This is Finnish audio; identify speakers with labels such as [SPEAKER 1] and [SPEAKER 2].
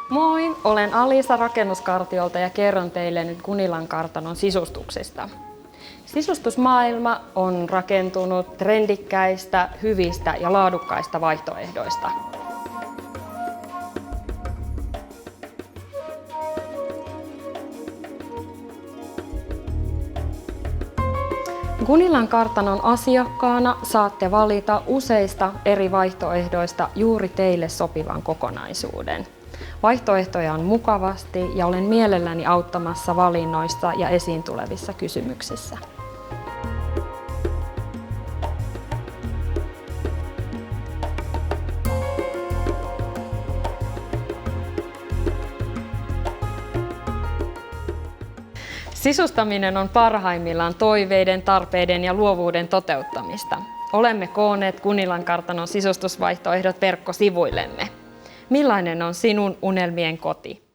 [SPEAKER 1] Moi, olen Alisa Rakennuskartiolta ja kerron teille nyt Kunilan kartanon sisustuksesta. Sisustusmaailma on rakentunut trendikkäistä, hyvistä ja laadukkaista vaihtoehdoista. Kunilan kartanon asiakkaana saatte valita useista eri vaihtoehdoista juuri teille sopivan kokonaisuuden. Vaihtoehtoja on mukavasti ja olen mielelläni auttamassa valinnoissa ja esiin tulevissa kysymyksissä. Sisustaminen on parhaimmillaan toiveiden, tarpeiden ja luovuuden toteuttamista. Olemme koonneet Kunilan kartanon sisustusvaihtoehdot verkkosivuillemme. Millainen on sinun unelmien koti?